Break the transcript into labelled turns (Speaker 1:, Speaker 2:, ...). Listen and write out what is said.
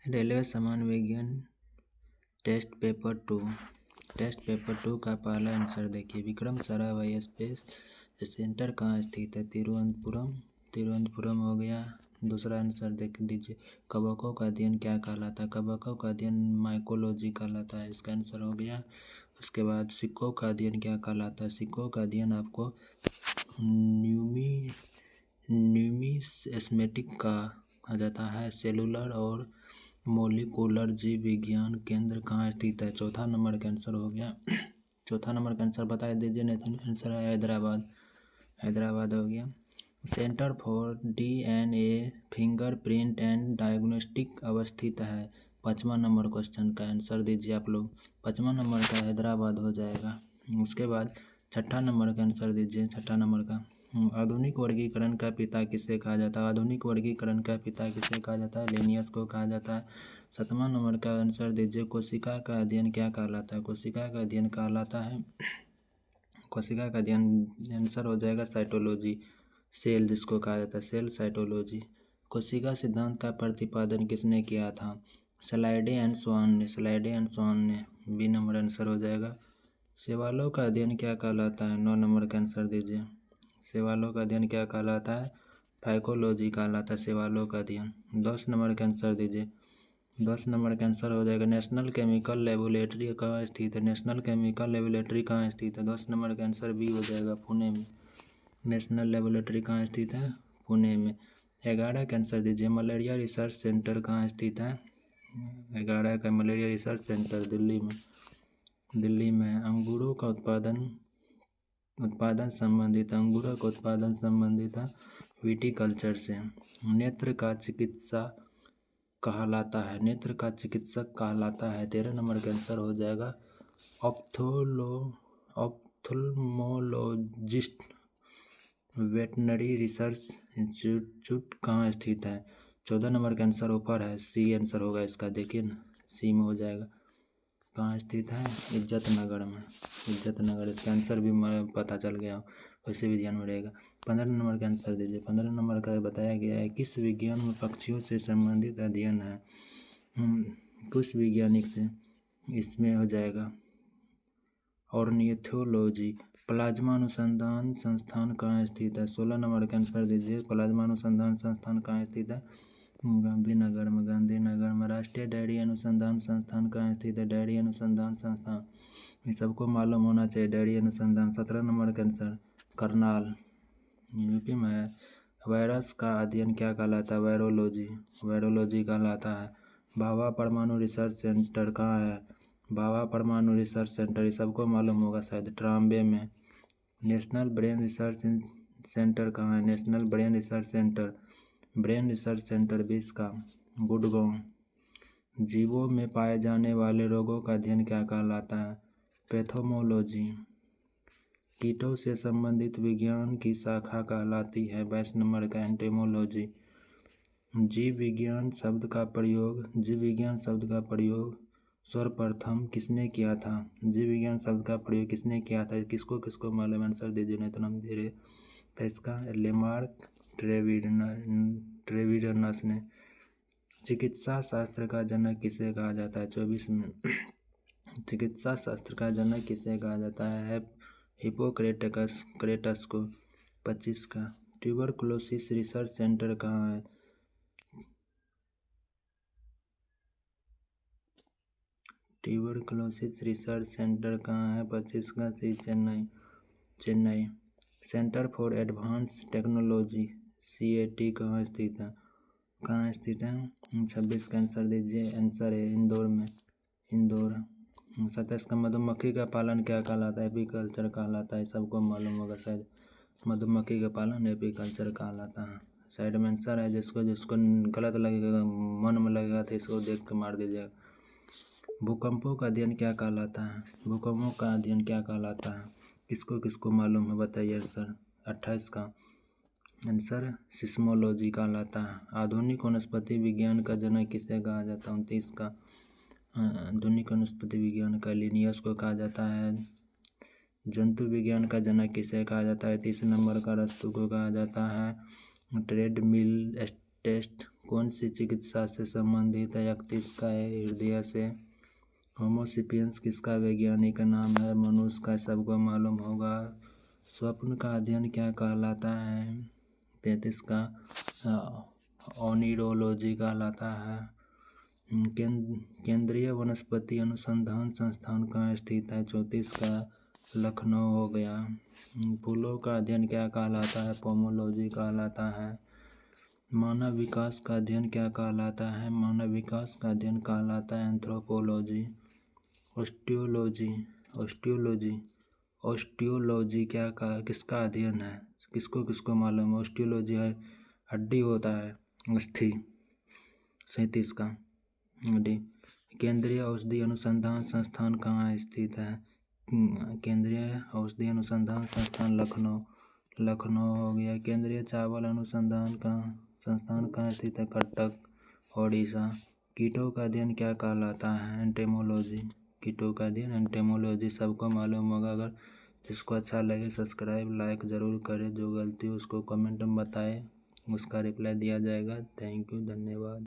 Speaker 1: Railway सामान्य विज्ञान test paper two का पहला आंसर देखिए। विक्रम साराभाई स्पेस सेंटर कहाँ स्थित है? तिरुवनंतपुरम हो गया। दूसरा आंसर देख दीजिए। कवकों का अध्ययन क्या कहलाता है? कवकों का अध्ययन माइकोलॉजी कहलाता है, इसका आंसर हो गया। उसके बाद सिक्कों का अध्ययन क्या कहलाता है? सिक्कों का अध्ययन आपको न्यूमिस्मेटिक कहा जाता है। सेलुलर और मोलिकुलर जीव विज्ञान केंद्र कहाँ स्थित है? चौथा नंबर का आंसर हो गया। चौथा नंबर का आंसर बता दीजिए। नहीं, आंसर है हैदराबाद हो गया। Centre for DNA fingerprint and diagnostic अवस्थित है। 5वां नंबर क्वेश्चन का आंसर दीजिए आप लोग। 5वां नंबर का हैदराबाद हो जाएगा। उसके बाद 6ठा नंबर का आंसर दीजिए। 6ठा नंबर का आधुनिक वर्गीकरण का पिता किसे कहा जाता है? आधुनिक वर्गीकरण का पिता किसे कहा जाता है? लिनियस को कहा जाता है। 7वां नंबर का आंसर दीजिए। कोशिका का अध्ययन क्या कहलाता है? कोशिका का अध्ययन कहलाता है, कोशिका का अध्ययन आंसर हो जाएगा साइटोलॉजी। सेल जिसको कहा जाता है, सेल साइटोलॉजी। कोशिका सिद्धांत का प्रतिपादन किसने किया था? स्लाइडे एंड स्वान ने। बी नंबर आंसर हो जाएगा। शैवालों का अध्ययन क्या कहलाता है? 9 नंबर का आंसर दीजिए। शैवालों का अध्ययन क्या कहलाता है? फाइकोलॉजी कहलाता है शैवालों का अध्ययन। 10 नंबर का आंसर दीजिए। 10 नंबर का आंसर हो जाएगा। नेशनल केमिकल लेबोरेटरी कहाँ स्थित है? नेशनल केमिकल लेबोरेटरी कहाँ स्थित है? 10 नंबर का आंसर बी हो जाएगा, पुणे में। नेशनल लेबोरेटरी कहाँ स्थित है? पुणे में। 11 का आंसर दीजिए। मलेरिया रिसर्च सेंटर कहाँ स्थित है? 11 का मलेरिया रिसर्च सेंटर दिल्ली में। अंगूरों का उत्पादन संबंधित है विटीकल्चर से। नेत्र का चिकित्सक कहलाता है। 13 नंबर का आंसर हो जाएगा ऑप्थल्मोलॉजिस्ट। वेटनरी रिसर्च इंस्टीट्यूट कहाँ स्थित है? 14 नंबर का आंसर ऊपर है, सी आंसर होगा इसका। देखिए ना, सी में हो जाएगा। कहाँ स्थित है? इज्जत नगर। इसका आंसर भी पता चल गया, वैसे भी ध्यान में रहेगा। 15 नंबर का आंसर दीजिए। 15 नंबर का बताया गया है किस विज्ञान में पक्षियों से संबंधित अध्ययन है? कुछ वैज्ञानिक से, इसमें हो जाएगा ऑर्निथोलॉजी। प्लाज्मा अनुसंधान संस्थान कहाँ स्थित है? 16 नंबर का आंसर दीजिए। प्लाज्मा अनुसंधान संस्थान कहाँ स्थित है? गांधीनगर में। राष्ट्रीय डेयरी अनुसंधान संस्थान कहाँ स्थित है? डेयरी अनुसंधान संस्थान, ये सबको मालूम होना चाहिए। डेयरी अनुसंधान। 17 नंबर का आंसर करनाल, यूपी में है। वायरस का अध्ययन क्या कहलाता है? वायरोलॉजी कहलाता है। भाभा परमाणु रिसर्च सेंटर कहाँ है? भाभा परमाणु रिसर्च सेंटर, ये सबको मालूम होगा शायद, ट्राम्बे में। नेशनल ब्रेन रिसर्च सेंटर कहाँ है? नेशनल ब्रेन रिसर्च सेंटर 20 का गुड़गांव। जीवों में पाए जाने वाले रोगों का अध्ययन क्या कहलाता है? पैथोमोलॉजी। कीटों से संबंधित विज्ञान की शाखा कहलाती है 22 नंबर का एंटोमोलॉजी। जीव विज्ञान शब्द का प्रयोग सर्वप्रथम किसने किया था? जीव विज्ञान शब्द का प्रयोग किसने किया था? किसको मालूम? आंसर दीजिए, नहीं तो नाम दे रहे। तो इसका लेमार्क ट्रेविरनस ने। चिकित्सा शास्त्र का जनक किसे कहा जाता है? 24 में। चिकित्सा शास्त्र का जनक किसे कहा जाता है? हिपोक्रेटस को। 25 का ट्यूबरकुलोसिस रिसर्च सेंटर कहाँ है? ट्यूबरकुलोसिस रिसर्च सेंटर कहाँ है? 25 का सी, Chennai. Centre for advance technology CAT कहाँ स्थित है? 26 का आंसर दीजिए। आंसर है इंदौर में। 27 का मधुमक्खी का पालन क्या कहलाता है? एपीकल्चर कहलाता है, सबको मालूम होगा शायद। मधुमक्खी का पालन एपीकल्चर कहलाता है। साइड में आंसर है, जिसको गलत लगेगा, मन में लगेगा तो इसको देख के मार दीजिएगा। भूकंपों का अध्ययन क्या कहलाता है? किसको मालूम है बताइए आंसर। 28 का आंसर सिस्मोलॉजी कहलाता है। आधुनिक वनस्पति विज्ञान का जनक किसे कहा जाता है? 29 का आधुनिक वनस्पति विज्ञान का लिनियस को कहा जाता है। जंतु विज्ञान का जनक किसे कहा जाता है? 30 नंबर का रस्तु को कहा जाता है। ट्रेडमिल टेस्ट कौन सी चिकित्सा से संबंधित है? 31 का है हृदय से। होमोसिपियंस किसका वैज्ञानिक नाम है? मनुष्य का, सबको मालूम होगा। स्वप्न का अध्ययन क्या कहलाता है? 33 का ओनिरोलॉजी कहलाता है। केंद्रीय वनस्पति अनुसंधान संस्थान कहाँ स्थित है? 34 का लखनऊ हो गया। फूलों का अध्ययन क्या कहलाता है? पोमोलॉजी कहलाता है। मानव विकास का अध्ययन क्या कहलाता है? मानव विकास का अध्ययन कहलाता है एंथ्रोपोलॉजी। ऑस्टियोलॉजी किसका अध्ययन है? किसको मालूम? ऑस्टियोलॉजी है हड्डी होता है, अस्थि। 37 का डी। केंद्रीय औषधि अनुसंधान संस्थान कहाँ स्थित है? केंद्रीय औषधि अनुसंधान संस्थान लखनऊ हो गया। केंद्रीय चावल अनुसंधान संस्थान कहाँ स्थित है? कटक, ओडिशा। कीटों का अध्ययन क्या कहलाता है? एंटेमोलॉजी। कीटों का अध्ययन एंटेमोलॉजी, सबको मालूम होगा। अगर जिसको अच्छा लगे सब्सक्राइब लाइक ज़रूर करें। जो गलती हो उसको कमेंट में बताएं, उसका रिप्लाई दिया जाएगा। थैंक यू, धन्यवाद।